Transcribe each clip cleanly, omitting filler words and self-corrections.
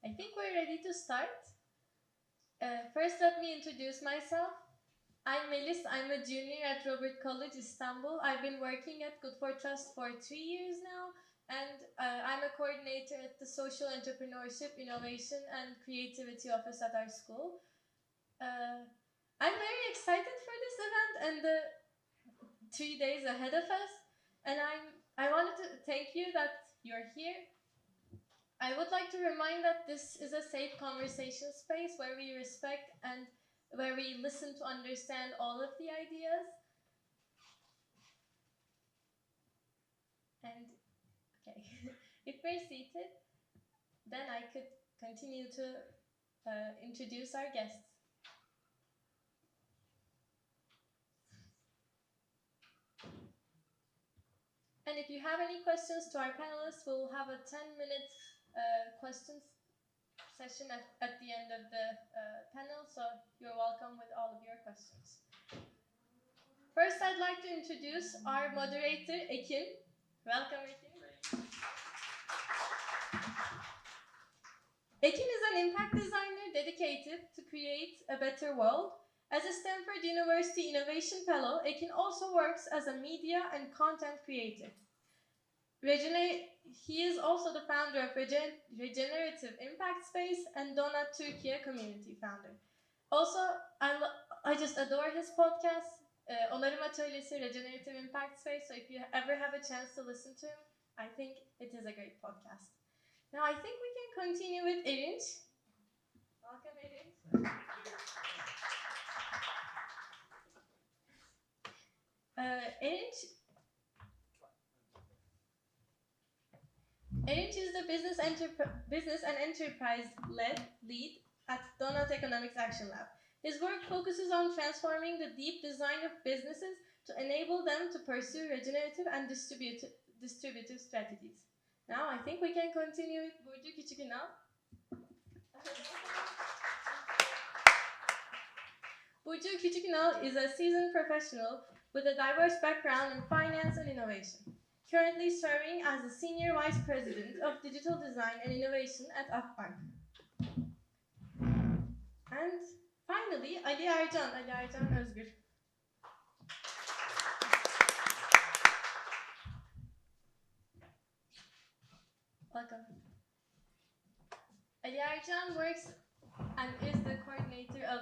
I think we're ready to start. First, let me introduce myself. I'm Melis. I'm a junior at Robert College, Istanbul. I've been working at Good for Trust for 3 years now, and I'm a coordinator at the Social Entrepreneurship, Innovation, and Creativity Office at our school. I'm very excited for this event and the 3 days ahead of us, and I wanted to thank you that you're here. I would like to remind that this is a safe conversation space where we respect and where we listen to understand all of the ideas. And, okay, if we're seated, then I could continue to introduce our guests. And if you have any questions to our panelists, we'll have a 10-minute questions session at the end of the panel, so you're welcome with all of your questions. First, I'd like to introduce our moderator, Ekin. Welcome, Ekin. Ekin is an impact designer dedicated to create a better world. As a Stanford University Innovation Fellow, Ekin also works as a media and content creator. He is also the founder of Regenerative Impact Space and Doughnut Türkiye community founder. Also, I just adore his podcast, Onarım, Atölyesi, Regenerative Impact Space. So if you ever have a chance to listen to him, I think it is a great podcast. Now I think we can continue with Erinch. Welcome, Erinch. Erinch is the business and enterprise lead at Doughnut Economics Action Lab. His work focuses on transforming the deep design of businesses to enable them to pursue regenerative and distributive strategies. Now I think we can continue with Burcu Küçükünal. Burcu Küçükünal is a seasoned professional with a diverse background in finance and innovation, currently serving as the Senior Vice President of Digital Design and Innovation at Akbank. And finally, Ercan Özgür. Welcome. Ercan works and is the coordinator of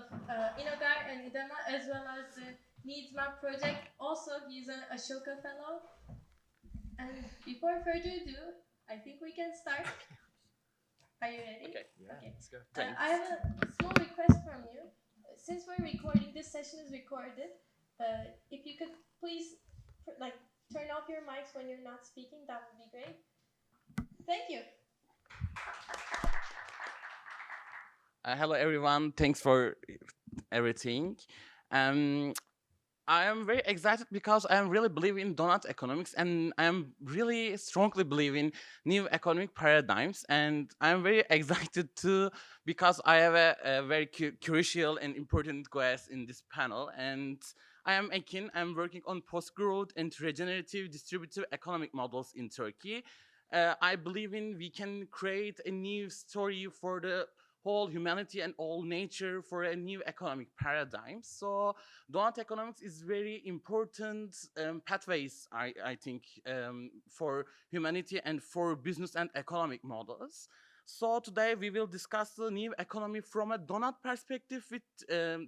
INOGAR and IDEMA, as well as the Needs Map project. Also, he's an Ashoka fellow. And before further ado, I think we can start. Are you ready? Okay, let's go. I have a small request from you. Since we're recording, this session is recorded. If you could please turn off your mics when you're not speaking, that would be great. Thank you. Hello everyone, thanks for everything. I am very excited because I am really believe in Doughnut economics, and I am really strongly believe in new economic paradigms, and I am very excited too because I have a very crucial and important guest in this panel, and I am Ekin. I'm working on post-growth and regenerative distributive economic models in Turkey. I believe we can create a new story for the whole humanity and all nature for a new economic paradigm. So Doughnut economics is very important pathways, I think, for humanity and for business and economic models. So today we will discuss the new economy from a Doughnut perspective with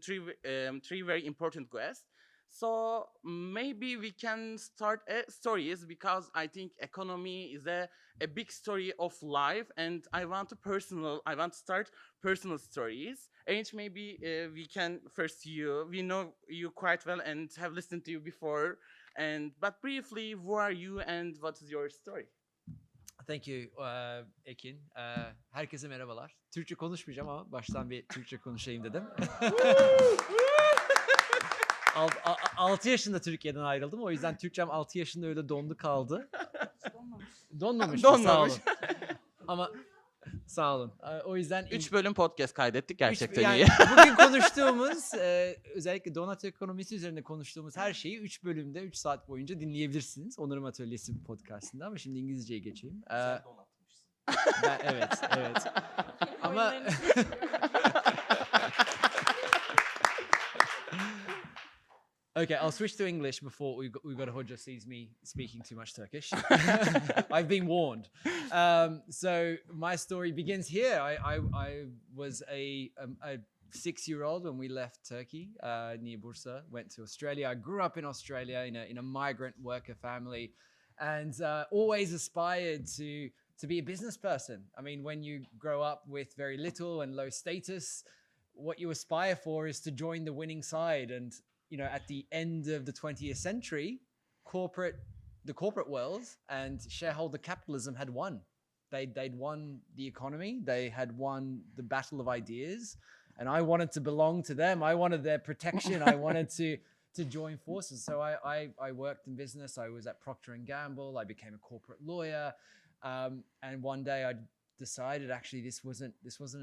three very important guests. So maybe we can start stories, because I think economy is a big story of life, and I want to start personal stories. Erinch, maybe we can first we know you quite well and have listened to you before, but briefly, who are you and what is your story? Thank you, Ekin. Herkese merhabalar. Türkçe konuşmayacağım ama baştan bir Türkçe konuşayım dedim. 6 yaşında Türkiye'den ayrıldım. O yüzden Türkçem 6 yaşında öyle dondu kaldı. Donmamış. Sağ olun. Ama sağ olun. O yüzden 3 bölüm podcast kaydettik gerçekten iyi. Bugün konuştuğumuz özellikle Doughnut ekonomisi üzerine konuştuğumuz her şeyi 3 bölümde 3 saat boyunca dinleyebilirsiniz. Onarım Atölyesi podcast'ında, ama şimdi İngilizceye geçeyim. Sen donatmışsın. Evet, evet. Ama okay, I'll switch to English before Uyghur Hoca sees me speaking too much Turkish. I've been warned. So my story begins here. I was a 6-year-old when we left Turkey near Bursa, went to Australia. I grew up in Australia in a migrant worker family, and always aspired to be a business person. I mean, when you grow up with very little and low status, what you aspire for is to join the winning side. And at the end of the 20th century, the corporate world and shareholder capitalism had won. They'd won the economy. They had won the battle of ideas, and I wanted to belong to them. I wanted their protection. I wanted to join forces. So I worked in business. I was at Procter & Gamble. I became a corporate lawyer, and one day I decided actually this wasn't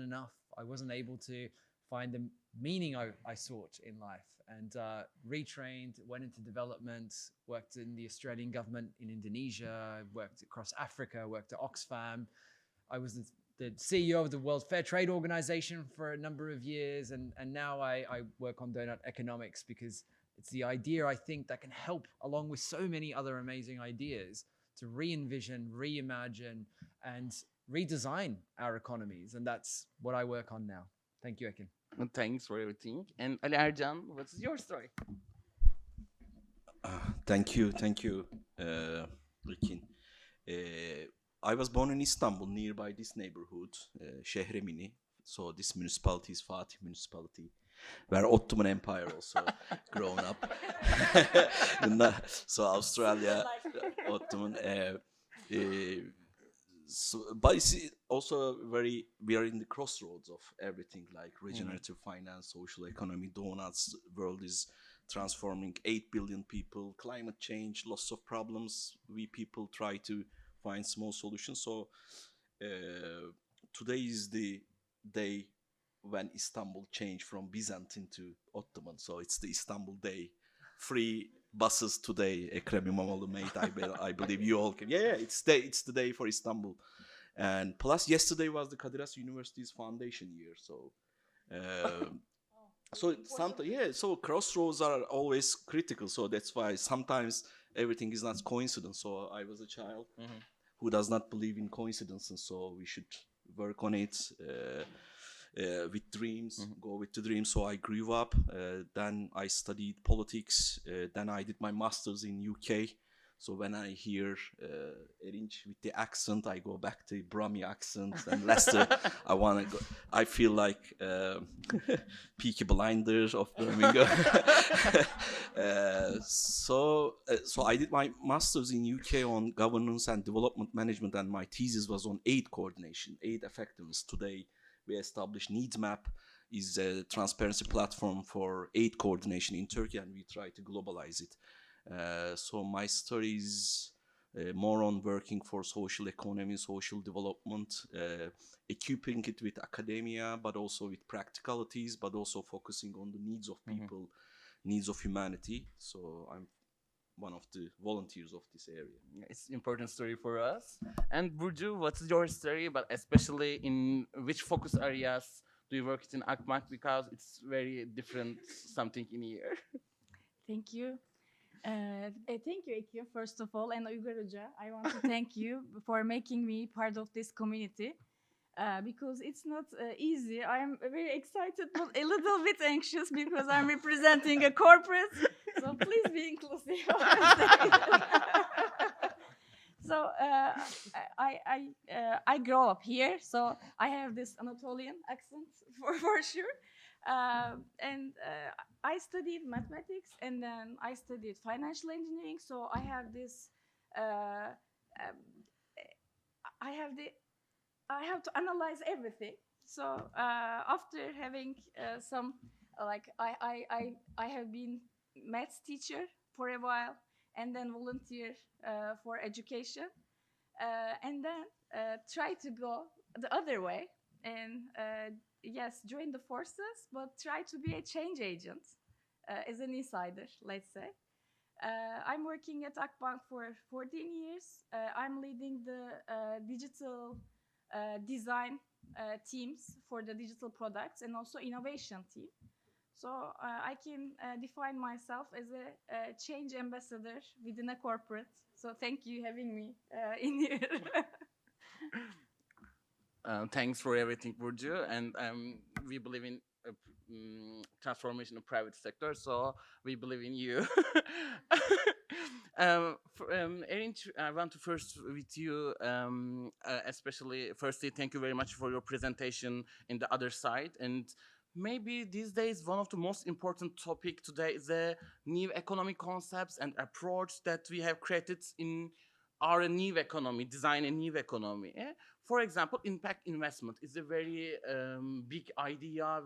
enough. I wasn't able to find the meaning I sought in life, and retrained, went into development, worked in the Australian government in Indonesia, worked across Africa, worked at Oxfam. I was the CEO of the World Fair Trade Organization for a number of years, and now I work on Doughnut economics because it's the idea, I think, that can help, along with so many other amazing ideas, to re-envision, reimagine, and redesign our economies. And that's what I work on now. Thank you, Ekin. Thanks for everything. And Ali Ercan, what's your story? Thank you, Ekin. I was born in Istanbul, nearby this neighborhood, Şehremini. So this municipality is Fatih municipality, where Ottoman Empire also grown up. So Australia, Ottoman. But it's also we are in the crossroads of everything, like regenerative finance, social economy, donuts. World is transforming 8 billion people, climate change, lots of problems. We people try to find small solutions. So today is the day when Istanbul changed from Byzantine to Ottoman. So it's the Istanbul day. Free buses today. Ekrem İmamoğlu made. I believe you all can. Yeah, it's the day for Istanbul. And plus, yesterday was the Kadir Has University's foundation year. So, so crossroads are always critical. So that's why sometimes everything is not coincidence. So I was a child who does not believe in coincidences. So we should work on it. With dreams, go with the dreams. So I grew up, then I studied politics, then I did my master's in UK. So when I hear Erinch with the accent, I go back to Brahmi accent, and Leicester, I feel like Peaky Blinders of Birmingham. So I did my master's in UK on governance and development management, and my thesis was on aid coordination, aid effectiveness. Today, we established Needs Map is a transparency platform for aid coordination in Turkey, and we try to globalize it. So my story is more on working for social economy, social development, equipping it with academia, but also with practicalities, but also focusing on the needs of people, needs of humanity. So I'm one of the volunteers of this area. It's an important story for us. And Burcu, what's your story, but especially in which focus areas do you work in Akbank, because it's very different something in here. Thank you. Thank you, Ekin, first of all, and Uyghur Hoca. I want to thank you for making me part of this community. Because it's not easy. I'm very excited, but a little bit anxious because I'm representing a corporate. So please be inclusive. So I grew up here, so I have this Anatolian accent for sure. And I studied mathematics, and then I studied financial engineering. So I have this. I have to analyze everything. So after having some, I have been maths teacher for a while, and then volunteer for education, and then try to go the other way, and yes, join the forces, but try to be a change agent as an insider, let's say. I'm working at Akbank for 14 years. I'm leading the digital design teams for the digital products and also innovation team. So I can define myself as a change ambassador within a corporate. So thank you having me in here. Thanks for everything, Burcu. And we believe in transformation of private sector, so we believe in you. Erinch, I want to first with you, especially firstly, thank you very much for your presentation in the other side. And maybe these days, one of the most important topic today is the new economic concepts and approach that we have created in our new economy, design a new economy. For example, impact investment is a very big idea,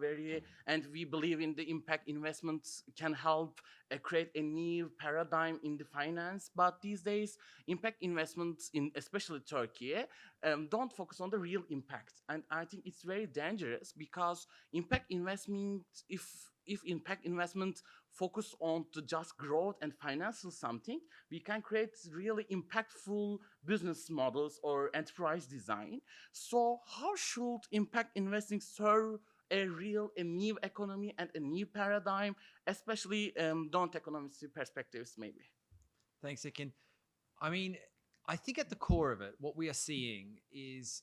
and we believe in the impact investments can help create a new paradigm in the finance. But these days, impact investments in especially Turkey don't focus on the real impact, and I think it's very dangerous because impact investment, if impact investment focus on to just growth and financial something, we can create really impactful business models or enterprise design. So how should impact investing serve a new economy and a new paradigm, especially don't economist perspectives maybe? Thanks, Ekin. I mean, I think at the core of it, what we are seeing is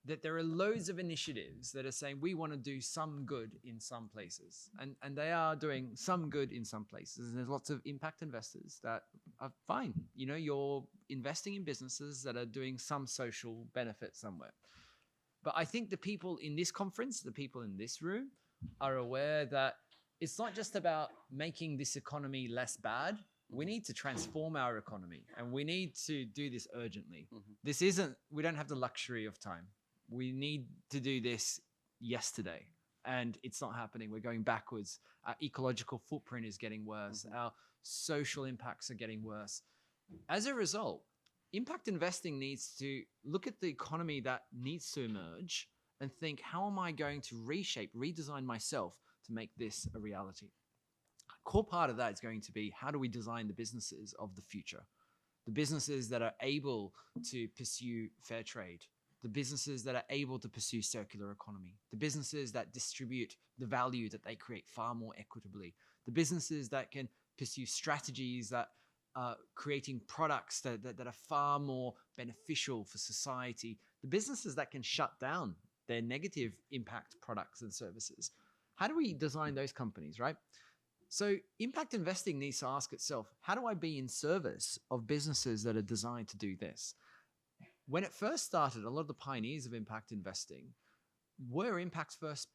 that there are loads of initiatives that are saying we want to do some good in some places. And they are doing some good in some places. And there's lots of impact investors that are fine. You know, you're investing in businesses that are doing some social benefit somewhere. But I think the people in this conference, the people in this room are aware that it's not just about making this economy less bad. We need to transform our economy and we need to do this urgently. We don't have the luxury of time. We need to do this yesterday, and it's not happening. We're going backwards. Our ecological footprint is getting worse. Our social impacts are getting worse. As a result, impact investing needs to look at the economy that needs to emerge and think, how am I going to reshape, redesign myself to make this a reality? A core part of that is going to be, how do we design the businesses of the future? The businesses that are able to pursue fair trade, the businesses that are able to pursue circular economy, the businesses that distribute the value that they create far more equitably, the businesses that can pursue strategies that are creating products that are far more beneficial for society, the businesses that can shut down their negative impact products and services. How do we design those companies, right? So impact investing needs to ask itself, how do I be in service of businesses that are designed to do this? When it first started, a lot of the pioneers of impact investing were impact first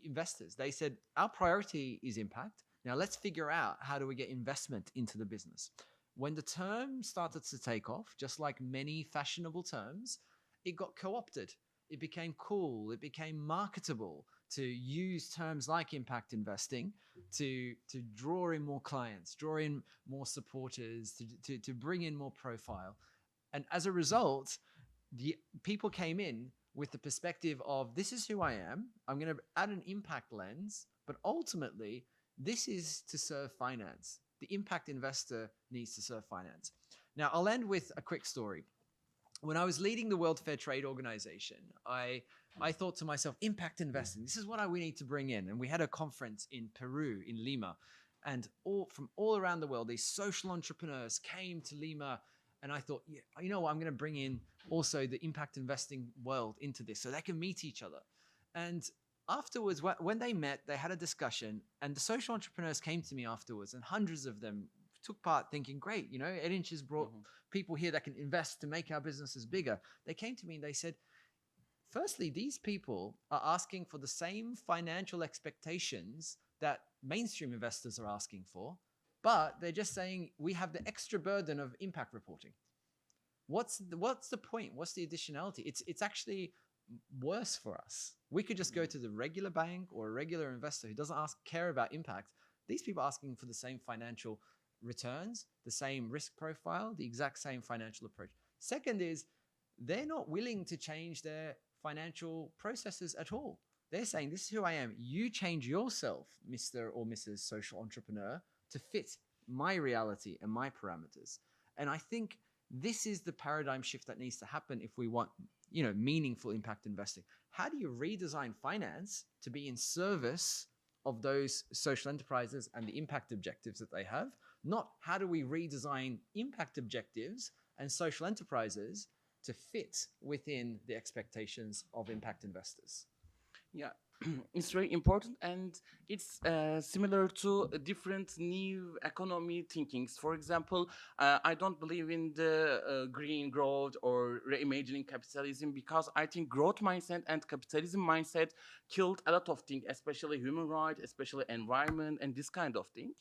investors. They said, our priority is impact. Now let's figure out how do we get investment into the business. When the term started to take off, just like many fashionable terms, it got co-opted. It became cool. It became marketable to use terms like impact investing to draw in more clients, draw in more supporters, to bring in more profile. And as a result, the people came in with the perspective of, this is who I am. I'm going to add an impact lens, but ultimately, this is to serve finance. The impact investor needs to serve finance. Now, I'll end with a quick story. When I was leading the World Fair Trade Organization, I thought to myself, impact investing, this is what we need to bring in. And we had a conference in Peru, in Lima. And from all around the world, these social entrepreneurs came to Lima. And I thought, yeah, you know what, I'm going to bring in also the impact investing world into this so they can meet each other. And afterwards, when they met, they had a discussion, and the social entrepreneurs came to me afterwards, and hundreds of them took part thinking, great, you know, Erinch has brought people here that can invest to make our businesses bigger. They came to me and they said, firstly, these people are asking for the same financial expectations that mainstream investors are asking for, but they're just saying we have the extra burden of impact reporting. What's the point? What's the additionality? It's actually worse for us. We could just go to the regular bank or a regular investor who doesn't care about impact. These people are asking for the same financial returns, the same risk profile, the exact same financial approach. Second is, they're not willing to change their financial processes at all. They're saying, this is who I am. You change yourself, Mr. or Mrs. Social Entrepreneur, to fit my reality and my parameters. And I think this is the paradigm shift that needs to happen if we want, meaningful impact investing. How do you redesign finance to be in service of those social enterprises and the impact objectives that they have? Not how do we redesign impact objectives and social enterprises to fit within the expectations of impact investors. Yeah, it's very important, and it's similar to different new economy thinkings. For example, I don't believe in the green growth or reimagining capitalism, because I think growth mindset and capitalism mindset killed a lot of things, especially human rights, especially environment, and this kind of thing.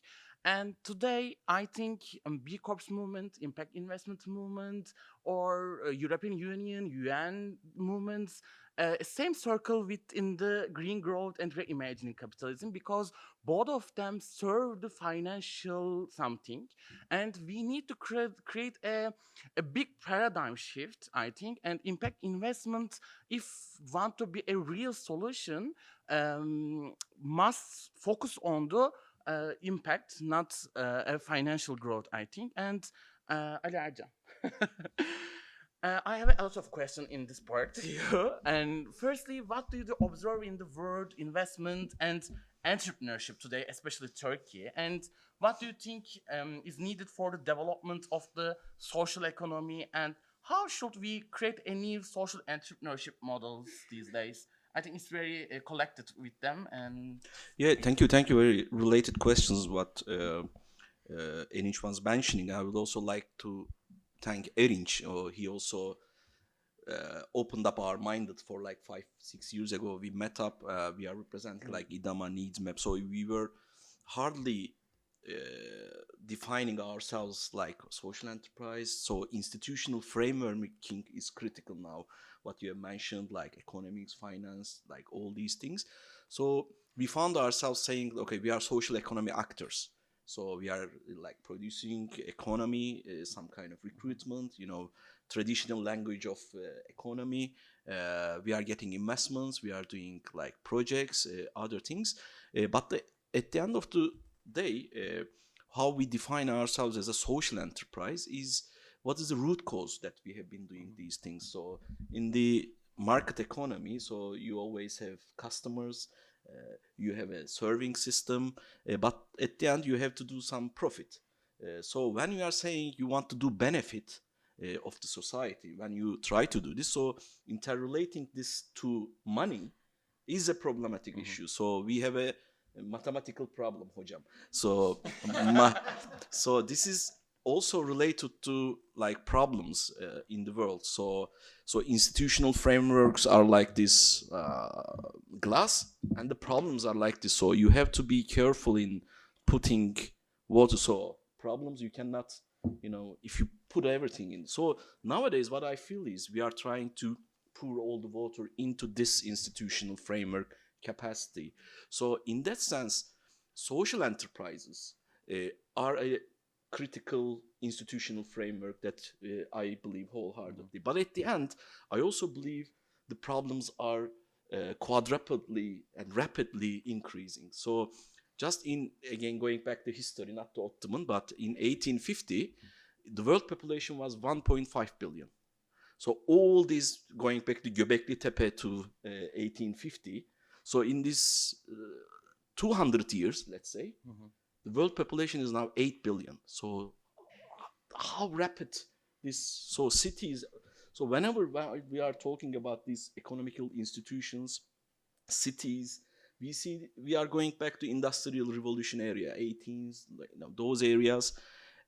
And today, I think B Corps movement, impact investment movement, or European Union, UN movements, same circle within the green growth and reimagining capitalism, because both of them serve the financial something. And we need to create a big paradigm shift, I think, and impact investment, if want to be a real solution, must focus on the impact, not a financial growth, I think. And Ali Ercan. I have a lot of questions in this part here. And firstly, what do you observe in the world investment and entrepreneurship today, especially Turkey? And what do you think is needed for the development of the social economy? And how should we create a new social entrepreneurship models these days? I think it's very collected with them. And yeah, thank you. Very related questions. What Erinch was mentioning. I would also like to thank Erinch. He also opened up our mind that for like 5-6 years ago we met up. We are representing like IDAMA needs map. So we were hardly defining ourselves like social enterprise. So institutional frameworking is critical now. What you have mentioned, like economics, finance, like all these things. So we found ourselves saying, okay, we are social economy actors. So we are like producing economy, some kind of recruitment, traditional language of economy. We are getting investments, we are doing like projects, other things. But at the end of the day, how we define ourselves as a social enterprise is what is the root cause that we have been doing these things. So in the market economy, so you always have customers, you have a serving system, but at the end you have to do some profit. So when you are saying you want to do benefit of the society, when you try to do this, so interrelating this to money is a problematic issue. So we have a mathematical problem, hocam. So so this is also related to like problems in the world. So institutional frameworks are like this glass, and the problems are like this. So you have to be careful in putting water. So problems you cannot, if you put everything in. So nowadays what I feel is we are trying to pour all the water into this institutional framework capacity. So in that sense, social enterprises are a critical institutional framework that I believe wholeheartedly. But at the end, I also believe the problems are quadrupledly and rapidly increasing. So just again, going back to history, not to Ottoman, but in 1850, the world population was 1.5 billion. So all this, going back to Göbekli Tepe to 1850, so in this 200 years, let's say, the world population is now 8 billion. So how rapid this, so cities, so whenever we are talking about these economical institutions, cities, we see we are going back to industrial revolution area, 18s, those areas.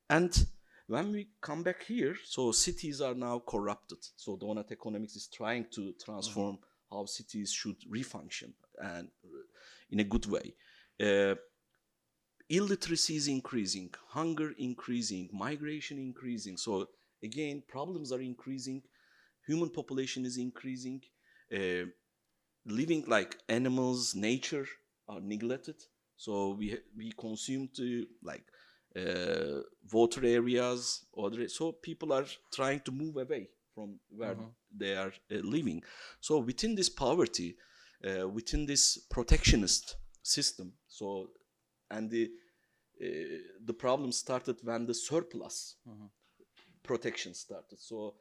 And when we come back here, so cities are now corrupted. So Doughnut economics is trying to transform how cities should refunction and in a good way. Illiteracy is increasing, hunger increasing, migration increasing. So again, problems are increasing, human population is increasing, living like animals, nature are neglected. So we consume to like water areas, so people are trying to move away from where they are living. So within this poverty, within this protectionist system, so and the problem started when the surplus protection started. So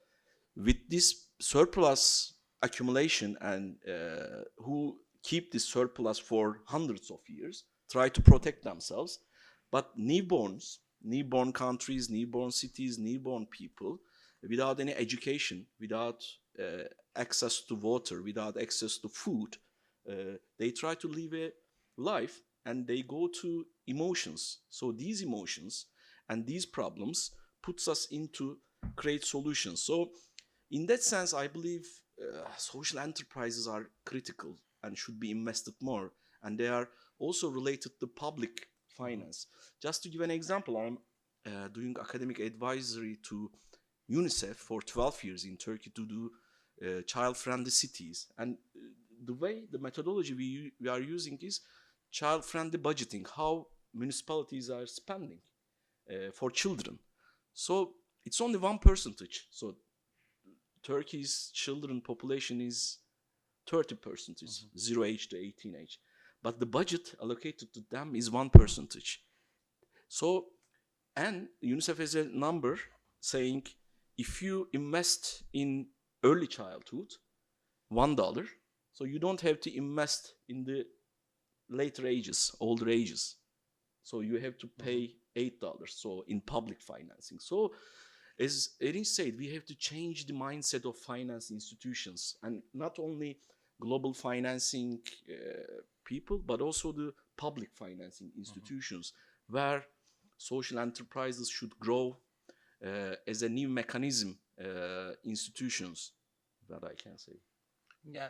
with this surplus accumulation and who keep this surplus for hundreds of years, try to protect themselves. But newborn countries, newborn cities, newborn people, without any education, without access to water, without access to food, they try to live a life and they go to emotions. So these emotions and these problems puts us into create solutions. So in that sense, I believe social enterprises are critical and should be invested more. And they are also related to public finance. Just to give an example, I'm doing academic advisory to UNICEF for 12 years in Turkey to do child-friendly cities. And the methodology we are using is child-friendly budgeting, how municipalities are spending for children. So it's only 1%. So Turkey's children population is 30%, 0 age to 18 age. But the budget allocated to them is 1%. So, and UNICEF has a number saying if you invest in early childhood, $1, so you don't have to invest in the later ages, older ages. So you have to pay $8, so in public financing. So as Erinch said, we have to change the mindset of finance institutions, and not only global financing people, but also the public financing institutions, where social enterprises should grow as a new mechanism, institutions, that I can say. Yeah,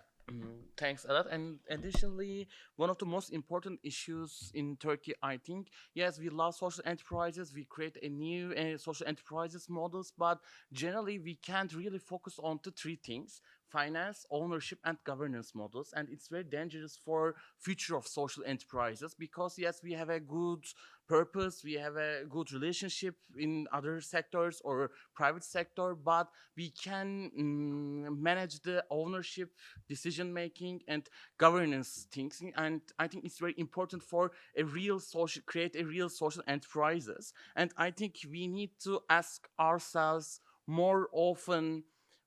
thanks a lot. And additionally, one of the most important issues in Turkey, I think, yes, we love social enterprises. We create a new social enterprises models, but generally we can't really focus on the three things: finance, ownership, and governance models. And it's very dangerous for future of social enterprises because yes, we have a good purpose, we have a good relationship in other sectors or private sector, but we can manage the ownership, decision making, and governance things. And I think it's very important for a real social, create a real social enterprises. And I think we need to ask ourselves more often,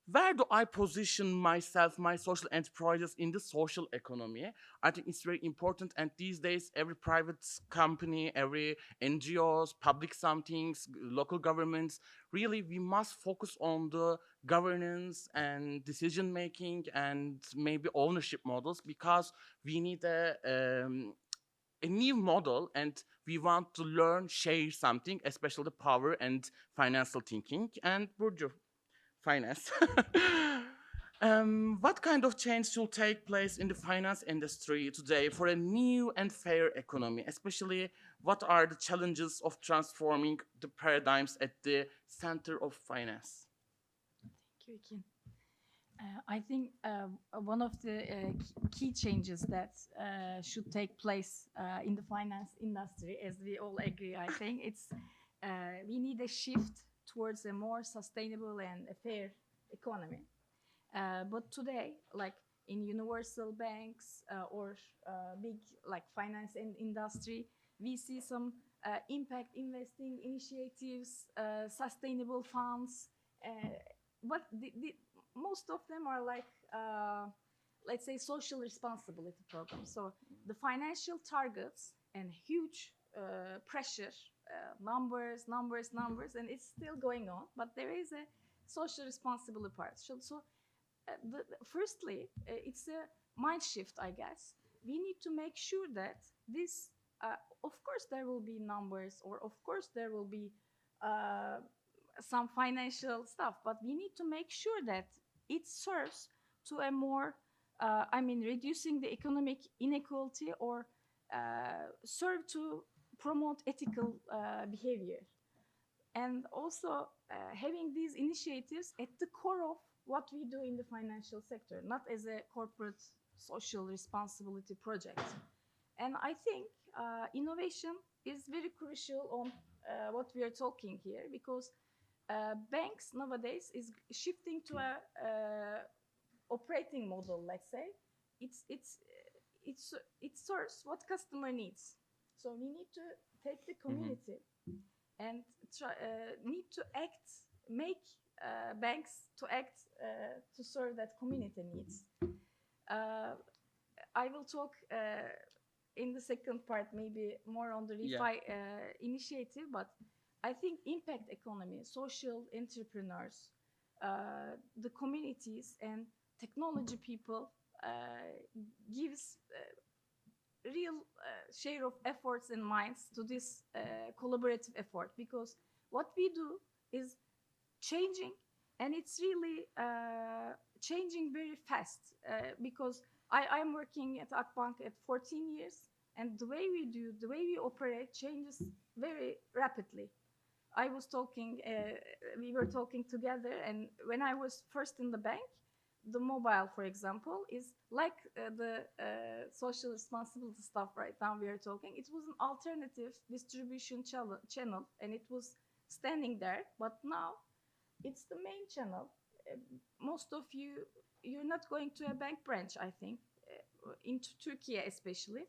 where do I position myself, my social enterprises in the social economy? I think it's very important. And these days, every private company, every NGOs, public somethings, local governments, really, we must focus on the governance and decision making and maybe ownership models, because we need a new model and we want to learn, share something, especially the power and financial thinking. And Burcu, finance. What kind of change should take place in the finance industry today for a new and fair economy? Especially, what are the challenges of transforming the paradigms at the center of finance? Thank you, Ekin. I think one of the key changes that should take place in the finance industry, as we all agree, I think it's we need a shift towards a more sustainable and a fair economy. But today, like in universal banks or big like finance and industry, we see some impact investing initiatives, sustainable funds. But most of them are like, let's say, social responsibility programs. So the financial targets and huge pressure, numbers, and it's still going on. But there is a social responsibility part. So firstly, it's a mind shift, I guess. We need to make sure that this, of course, there will be numbers, or of course, there will be some financial stuff, but we need to make sure that it serves to a more, reducing the economic inequality, or serve to promote ethical behavior. And also having these initiatives at the core of what we do in the financial sector, not as a corporate social responsibility project. And I think innovation is very crucial on what we are talking here, because banks nowadays is shifting to a operating model. Let's say it serves what customer needs. So we need to take the community and need to act make banks to act to serve that community needs. I will talk in the second part maybe more on the ReFi initiative, but I think impact economy, social entrepreneurs, the communities and technology people gives real share of efforts and minds to this collaborative effort, because what we do is changing, and it's really changing very fast, because I'm working at Akbank at 14 years, and the way we operate changes very rapidly. I was talking, we were talking together, and when I was first in the bank, the mobile, for example, is like the social responsibility stuff right now we are talking. It was an alternative distribution channel, and it was standing there, but now it's the main channel. Most of you're not going to a bank branch, I think, in Turkey especially.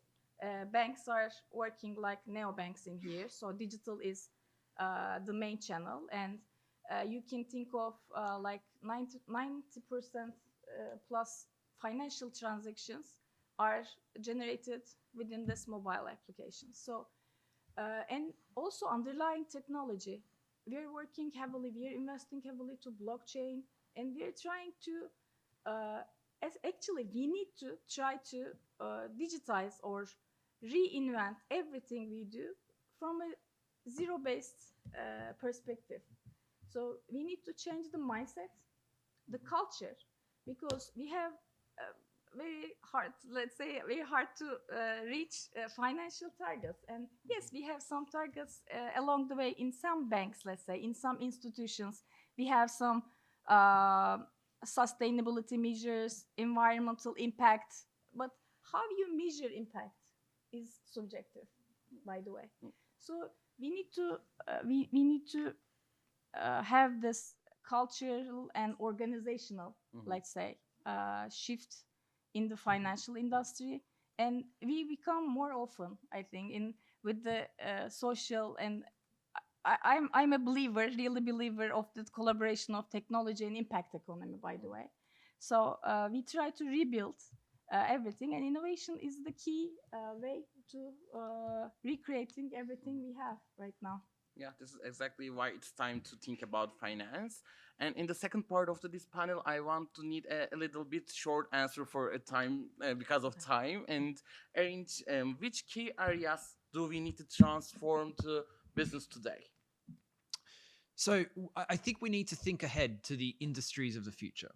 Banks are working like neobanks in here, so digital is the main channel, and you can think of like 90% plus financial transactions are generated within this mobile application. So, and also underlying technology, we are working heavily, we are investing heavily to blockchain, and we are trying to, actually we need to try to digitize or reinvent everything we do from a zero-based perspective. So we need to change the mindset, the culture, because we have very hard, let's say, very hard to reach financial targets. And yes, we have some targets along the way in some banks, let's say, in some institutions. We have some sustainability measures, environmental impact, but how you measure impact is subjective, by the way. So we need to we need to have this cultural and organizational, let's say, shift in the financial industry, and we become more often, I think, in with the social, and I'm a believer, really believer of the collaboration of technology and impact economy, by the way. So we try to rebuild everything, and innovation is the key way to recreating everything we have right now. Yeah, this is exactly why it's time to think about finance. And in the second part of this panel, I want to need a little bit short answer for a time because of time. And Erinch, which key areas do we need to transform to business today? So I think we need to think ahead to the industries of the future.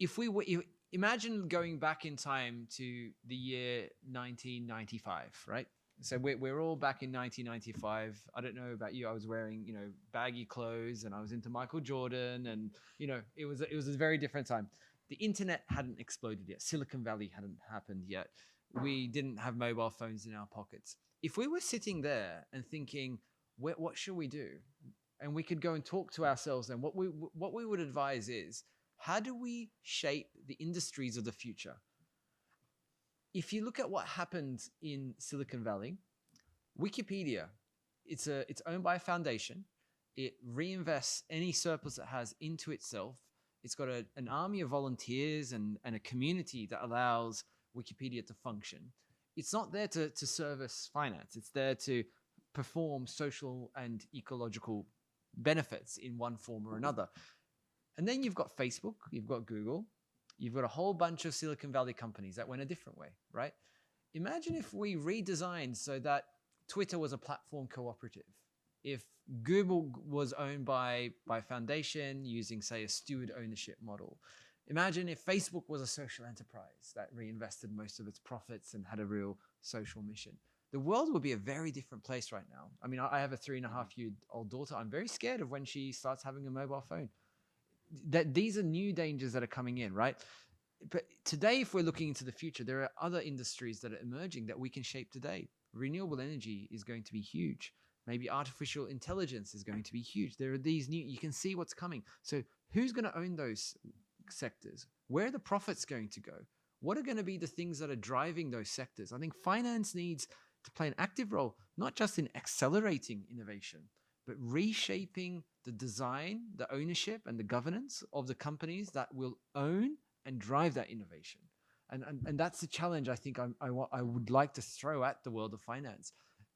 If we were, imagine going back in time to the year 1995, right? So we're all back in 1995. I don't know about you. I was wearing, baggy clothes, and I was into Michael Jordan, and it was a very different time. The internet hadn't exploded yet. Silicon Valley hadn't happened yet. We didn't have mobile phones in our pockets. If we were sitting there and thinking, what should we do? And we could go and talk to ourselves, and what we would advise is, how do we shape the industries of the future? If you look at what happened in Silicon Valley, Wikipedia, it's owned by a foundation. It reinvests any surplus it has into itself. It's got an army of volunteers and a community that allows Wikipedia to function. It's not there to service finance. It's there to perform social and ecological benefits in one form or another. And then you've got Facebook, you've got Google, you've got a whole bunch of Silicon Valley companies that went a different way, right? Imagine if we redesigned so that Twitter was a platform cooperative. If Google was owned by a foundation using, say, a steward ownership model. Imagine if Facebook was a social enterprise that reinvested most of its profits and had a real social mission. The world would be a very different place right now. I mean, I have a 3.5-year-old daughter. I'm very scared of when she starts having a mobile phone. These are new dangers that are coming in, right? But today, if we're looking into the future, there are other industries that are emerging that we can shape today. Renewable energy is going to be huge. Maybe artificial intelligence is going to be huge. There are these new, you can see what's coming. So who's going to own those sectors? Where are the profits going to go? What are going to be the things that are driving those sectors? I think finance needs to play an active role, not just in accelerating innovation, but reshaping the design, the ownership, and the governance of the companies that will own and drive that innovation. And that's the challenge I think I would like to throw at the world of finance.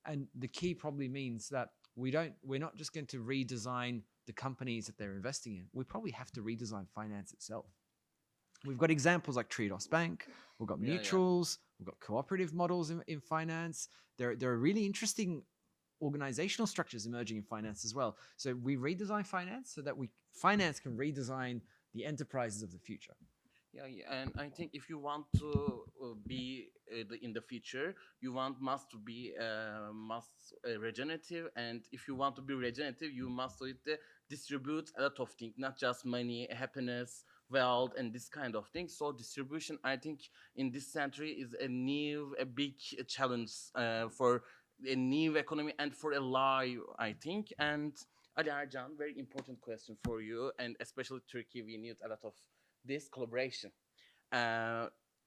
And the key probably means that we're not just going to redesign the companies that they're investing in. We probably have to redesign finance itself. We've got examples like Triodos Bank, we've got mutuals, we've got cooperative models in finance. There are really interesting organizational structures emerging in finance as well. So we redesign finance so that finance can redesign the enterprises of the future. Yeah, and I think if you want to be in the future, you must be regenerative, and if you want to be regenerative, you must distribute a lot of things, not just money, happiness, wealth, and this kind of thing. So distribution, I think, in this century is a big challenge for a new economy and for a life, I think. And Ercan, very important question for you, and especially Turkey, we need a lot of this collaboration.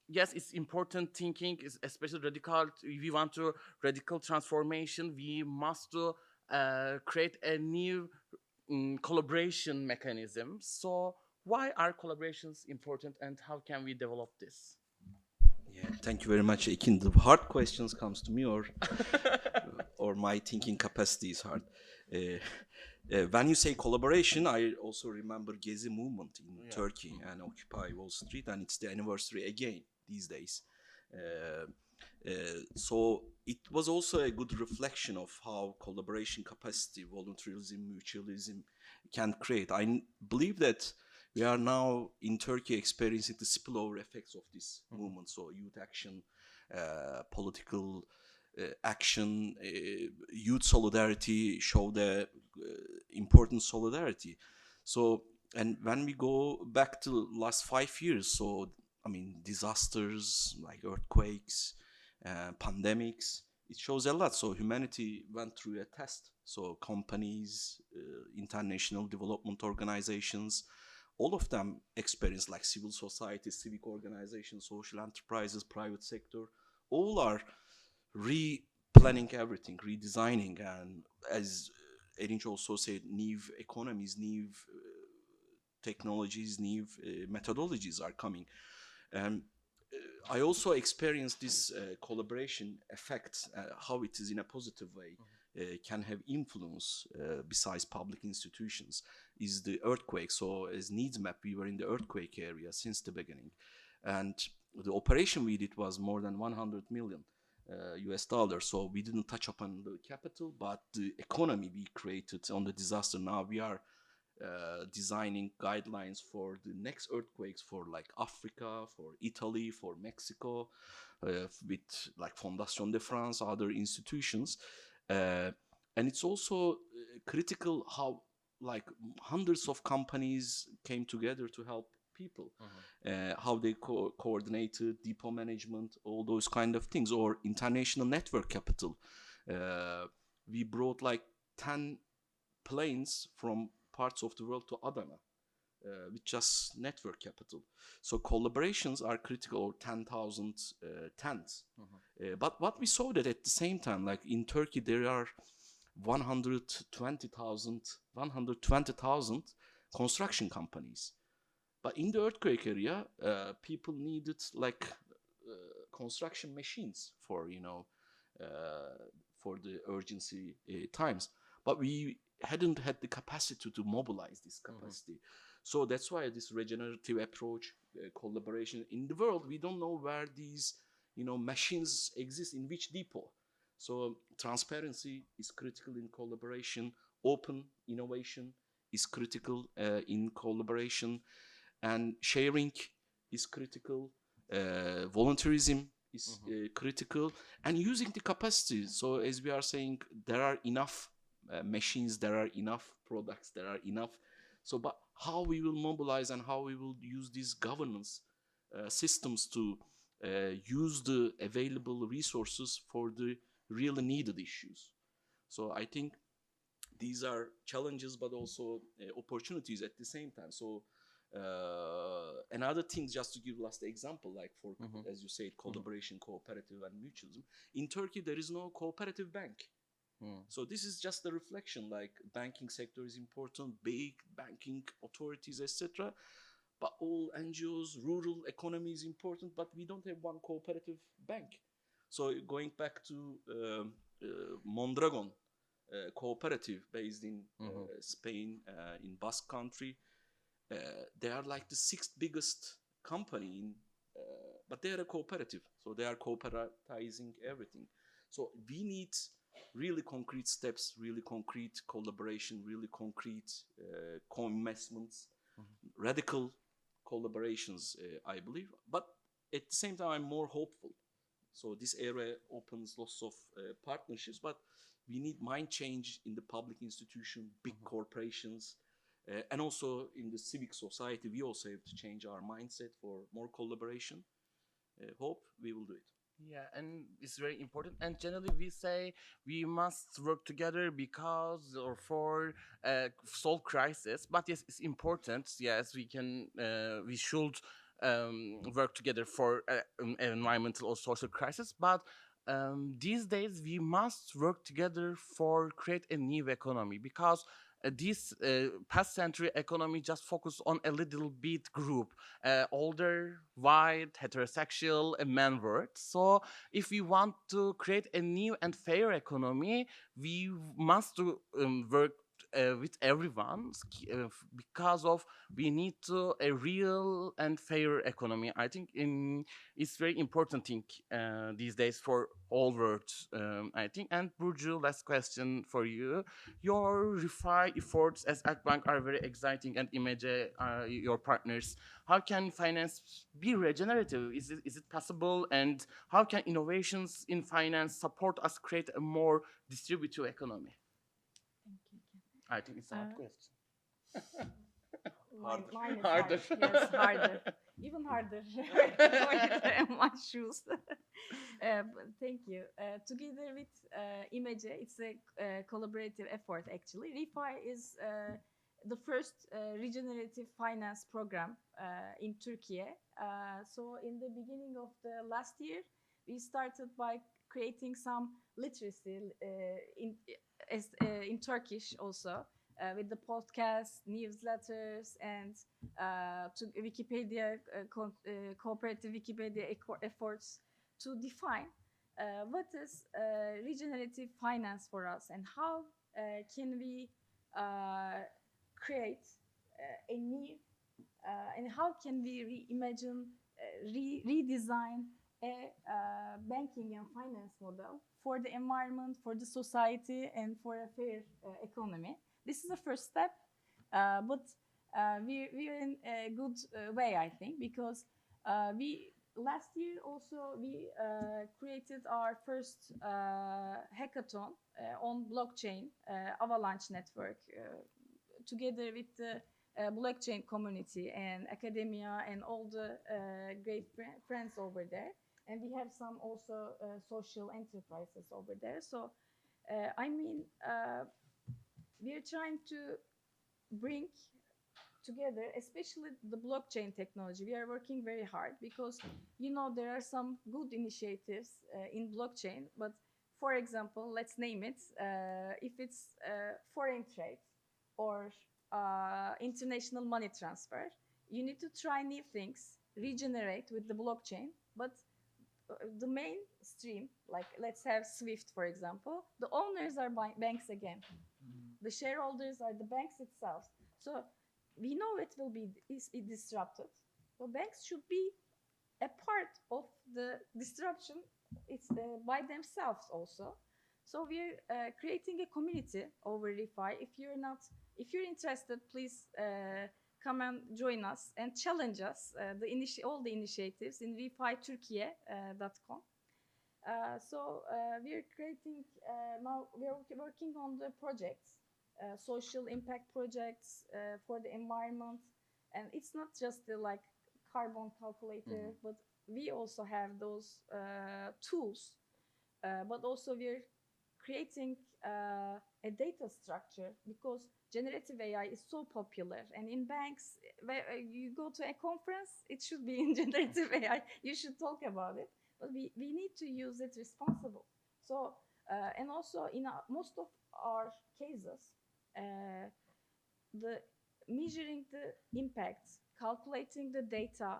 Yes, it's important thinking, especially radical. If we want to radical transformation, we must create a new collaboration mechanism. So why are collaborations important, and how can we develop this? Yeah, thank you very much, Ekin. The hard questions comes to me, or my thinking capacity is hard. When you say collaboration, I also remember Gezi movement in Turkey and Occupy Wall Street, and it's the anniversary again these days. So it was also a good reflection of how collaboration capacity, voluntarism, mutualism can create. I believe that we are now in Turkey experiencing the spillover effects of this movement. So youth action, political action, youth solidarity show the important solidarity. So, and when we go back to last 5 years, so I mean disasters like earthquakes, pandemics, it shows a lot. So humanity went through a test. So companies, international development organizations, all of them experienced, like civil society, civic organizations, social enterprises, private sector, all are replanning everything, redesigning, and as Erinch also said, new economies, new technologies, new methodologies are coming. I also experienced this collaboration effect, how it is in a positive way, can have influence besides public institutions, is the earthquake. So as needs map, we were in the earthquake area since the beginning. And the operation we did was more than 100 million US dollars. So we didn't touch upon the capital, but the economy we created on the disaster. Now we are designing guidelines for the next earthquakes for like Africa, for Italy, for Mexico, with like Fondation de France, other institutions. And it's also critical how like hundreds of companies came together to help people, how they coordinated depot management, all those kind of things, or international network capital. We brought like 10 planes from parts of the world to Adana with just network capital. So collaborations are critical, or 10,000 tents. But what we saw that at the same time, like in Turkey, there are 120,000 construction companies. But in the earthquake area, people needed like construction machines for, for the urgency times. But we hadn't had the capacity to mobilize this capacity. So that's why this regenerative approach, collaboration in the world, we don't know where these, machines exist, in which depot. So transparency is critical in collaboration. Open innovation is critical in collaboration. And sharing is critical. Voluntarism is critical. And using the capacity. So as we are saying, there are enough machines, there are enough products, there are enough. So, but how we will mobilize and how we will use these governance systems to use the available resources for the really needed issues. So I think these are challenges, but also opportunities at the same time. So another thing, just to give last example, like for, as you said, collaboration, cooperative and mutualism. In Turkey, there is no cooperative bank. So this is just a reflection, like banking sector is important, big banking authorities, etc. But all NGOs, rural economy is important, but we don't have one cooperative bank. So going back to Mondragon cooperative based in Spain, in Basque country, they are like the sixth biggest company in, but they are a cooperative, so they are cooperating everything. So we need really concrete steps, really concrete collaboration, really concrete co-investments, radical collaborations, I believe. But at the same time, I'm more hopeful. So this era opens lots of partnerships, but we need mind change in the public institution, big corporations, and also in the civic society. We also have to change our mindset for more collaboration. Hope we will do it. Yeah, and it's very important. And generally, we say we must work together because or for solve crisis. But yes, it's important. Yes, we should work together for environmental or social crisis. But these days, we must work together for create a new economy because this past century economy just focused on a little bit group, older, white, heterosexual, man world. So if we want to create a new and fair economy, we must work with everyone because of we need to a real and fair economy. I think it's very important thing these days for all worlds. I think. And Burcu, last question for you. Your refi efforts as Akbank are very exciting, and imece are your partners. How can finance be regenerative? Is it possible? And how can innovations in finance support us create a more distributive economy? I think it's a hard question. Mine is Harder. hard. Yes, harder. Even harder. In my shoes. Thank you. Together with imece, it's a collaborative effort actually. Refi is the first regenerative finance program in Turkey. So in the beginning of the last year, we started by creating some literacy in Turkish also, with the podcast, newsletters, and to Wikipedia, cooperative Wikipedia efforts to define what is regenerative finance for us and how can we create a new and how can we reimagine, redesign a banking and finance model for the environment, for the society, and for a fair economy. This is the first step, but we're in a good way, I think, because last year also we created our first hackathon on blockchain avalanche network together with the blockchain community and academia and all the great friends over there. And we have some also social enterprises over there. So, I mean, we're trying to bring together, especially the blockchain technology. We are working very hard because, you know, there are some good initiatives in blockchain. But, for example, let's name it, if it's foreign trade or international money transfer, you need to try new things, regenerate with the blockchain. But the mainstream, like let's have SWIFT, for example, the owners are banks again. The shareholders are the banks itself. So we know it will be disrupted. So banks should be a part of the disruption. It's by themselves also. So we're creating a community over refi. If you're interested, please come and join us and challenge us, all the initiatives in refiturkiye.com. So we're creating, now we're working on the projects, social impact projects for the environment. And it's not just the like carbon calculator, but we also have those tools. But also we're creating a data structure because generative AI is so popular, and in banks, where you go to a conference, it should be in generative AI. You should talk about it, but we need to use it responsible. So And also in most of our cases, the measuring the impacts, calculating the data,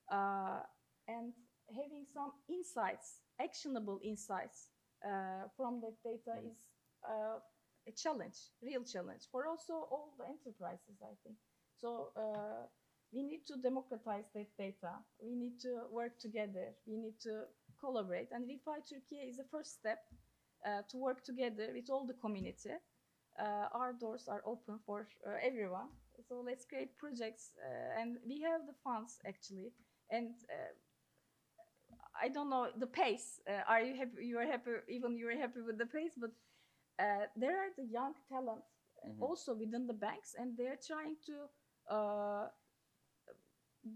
and having some insights, actionable insights from that data is a challenge, real challenge for also all the enterprises, I think. So we need to democratize that data. We need to work together. We need to collaborate. And ReFi Turkey is the first step to work together with all the community. Our doors are open for everyone. So let's create projects. And we have the funds, actually. And I don't know the pace. Are you happy? You are happy, even you are happy with the pace, but there are the young talent also within the banks, and they're trying to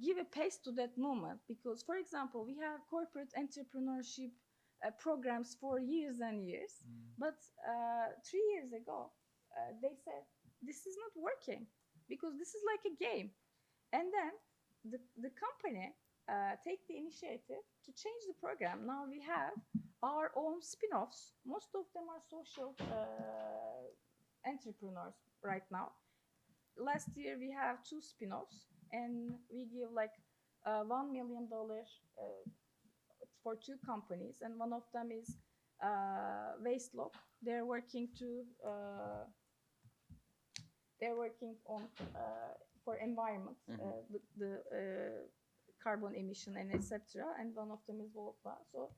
give a pace to that movement. Because, for example, we have corporate entrepreneurship programs for years and years, but 3 years ago, they said, this is not working because this is like a game. And then the company take the initiative to change the program. Now we have our own spin-offs. Most of them are social entrepreneurs right now. Last year we have 2 spin-offs, and we give like $1 million for 2 companies, and one of them is Waste Lock. They're working on for environment, the carbon emission and etc. And one of them is Volta. So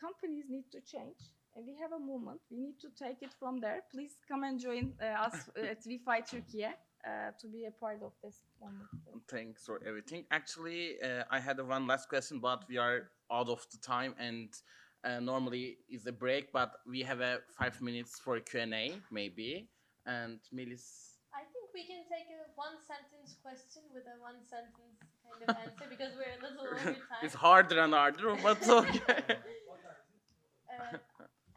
companies need to change, and we have a movement. We need to take it from there. Please come and join us at ReFi Turkey to be a part of this movement. Thanks for everything. Actually, I had one last question, but we are out of the time, and normally is a break, but we have 5 minutes for Q&A maybe. And Melis, I think we can take a 1-sentence question with a 1-sentence kind of answer because we're a little over time. it's harder and harder, but okay.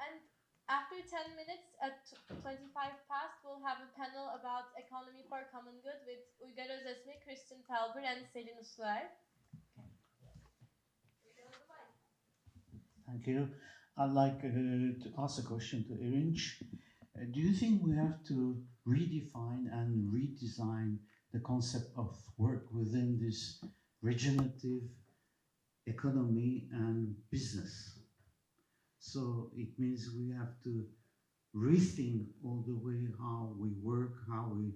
And after 10 minutes at 25 past, we'll have a panel about economy for common good with Uygar Özesmi, Christian Talber, and Selin Usluer. Thank you. I'd like to ask a question to Erinch. Do you think we have to redefine and redesign the concept of work within this regenerative economy and business? So it means we have to rethink all the way how we work, how we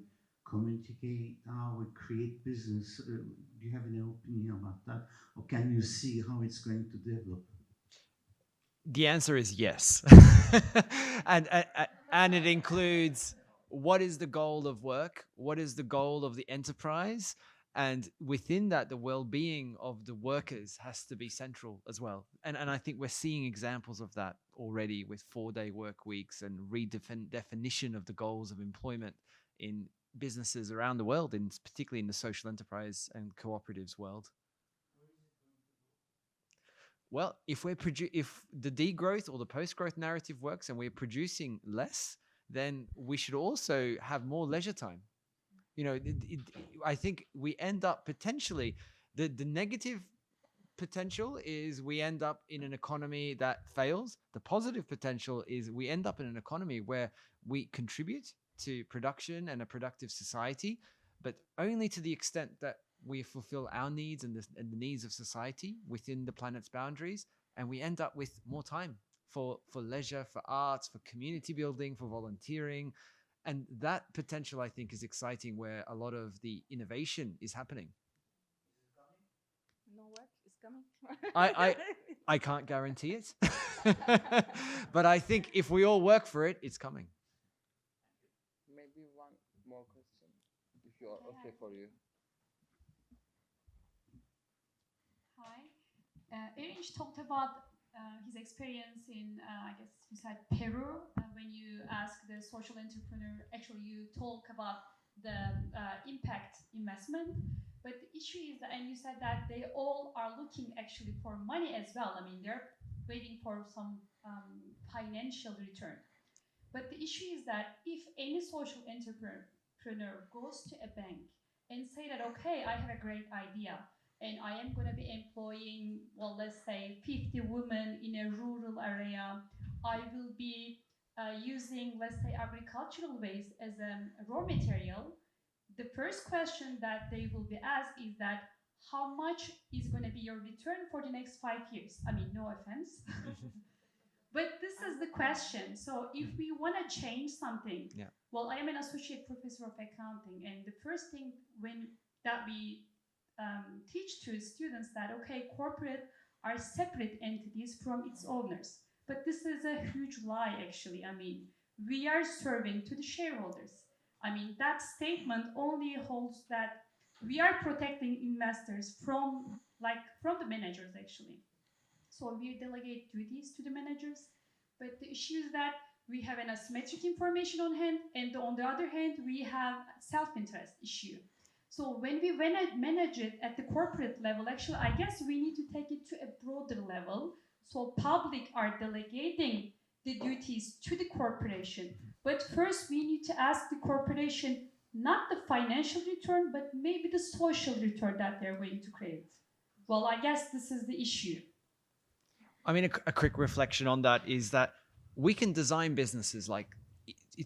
communicate, how we create business. Do you have any opinion about that? Or can you see how it's going to develop? The answer is yes. And it includes, what is the goal of work? What is the goal of the enterprise? And within that, the well-being of the workers has to be central as well. And I think we're seeing examples of that already with 4-day work weeks and redefinition of the goals of employment in businesses around the world, particularly in the social enterprise and cooperatives world. Well, if the degrowth or the post-growth narrative works and we're producing less, then we should also have more leisure time. You know, I think we end up potentially, the negative potential is we end up in an economy that fails. The positive potential is we end up in an economy where we contribute to production and a productive society, but only to the extent that we fulfill our needs and the needs of society within the planet's boundaries, and we end up with more time for leisure, for arts, for community building, for volunteering. And that potential, I think, is exciting, where a lot of the innovation is happening. No work is coming. I can't guarantee it, but I think if we all work for it, it's coming. Maybe one more question, if you're okay for you. Hi. Erinch talked about his experience in, I guess you said Peru, when you ask the social entrepreneur, actually you talk about the impact investment, but the issue is that, and you said that they all are looking actually for money as well. I mean, they're waiting for some financial return. But the issue is that if any social entrepreneur goes to a bank and say that, okay, I have a great idea, and I am going to be employing, well, let's say 50 women in a rural area. I will be using, let's say, agricultural waste as a raw material. The first question that they will be asked is that how much is going to be your return for the next 5 years? I mean, no offense. But this is the question. So if we want to change something, well, I am an associate professor of accounting, and the first thing that we teach to students that, okay, corporate are separate entities from its owners. But this is a huge lie, actually. I mean, we are serving to the shareholders. I mean, that statement only holds that we are protecting investors from the managers, actually. So we delegate duties to the managers, but the issue is that we have an asymmetric information on hand, and on the other hand, we have self-interest issue. So when we manage it at the corporate level, actually, I guess we need to take it to a broader level. So public are delegating the duties to the corporation. But first, we need to ask the corporation not the financial return, but maybe the social return that they're going to create. Well, I guess this is the issue. I mean, a quick reflection on that is that we can design businesses like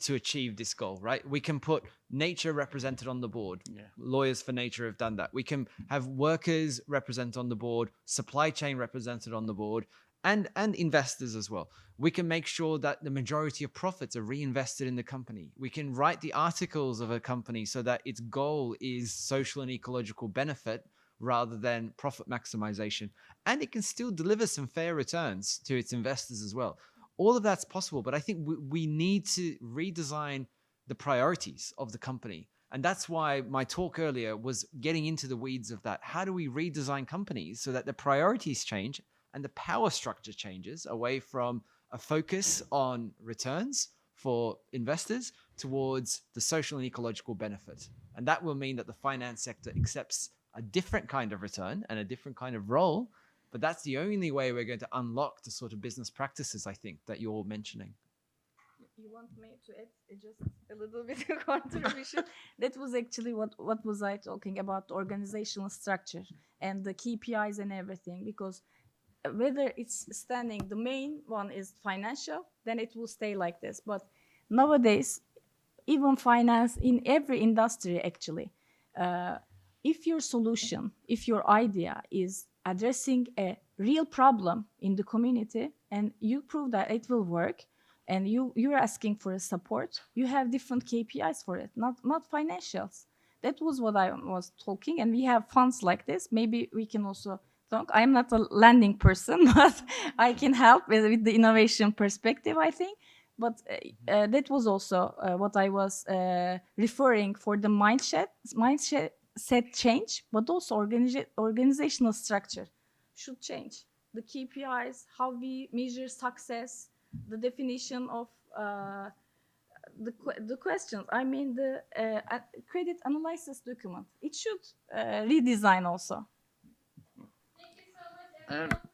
to achieve this goal, right? We can put nature represented on the board. Lawyers for Nature have done that. We can have workers represented on the board, supply chain represented on the board, and investors as well. We can make sure that the majority of profits are reinvested in the company. We can write the articles of a company so that its goal is social and ecological benefit rather than profit maximization. And it can still deliver some fair returns to its investors as well. All of that's possible, but I think we need to redesign the priorities of the company. And that's why my talk earlier was getting into the weeds of that. How do we redesign companies so that the priorities change and the power structure changes away from a focus on returns for investors towards the social and ecological benefit? And that will mean that the finance sector accepts a different kind of return and a different kind of role. But that's the only way we're going to unlock the sort of business practices, I think, that you're mentioning. You want me to add just a little bit of contribution? That was actually what was I talking about, the organizational structure and the KPIs and everything. Because whether it's standing, the main one is financial, then it will stay like this. But nowadays, even finance in every industry, actually, if your solution, if your idea is addressing a real problem in the community and you prove that it will work and you're asking for a support, you have different KPIs for it, not financials. That was what I was talking, and we have funds like this. Maybe we can also talk. I'm not a lending person, but I can help with the innovation perspective, I think. But that was also what I was referring for the mindset change, but also organizational structure should change. The KPIs, how we measure success, the definition of the questions. I mean, the credit analysis document. It should redesign also. Thank you so much, everyone.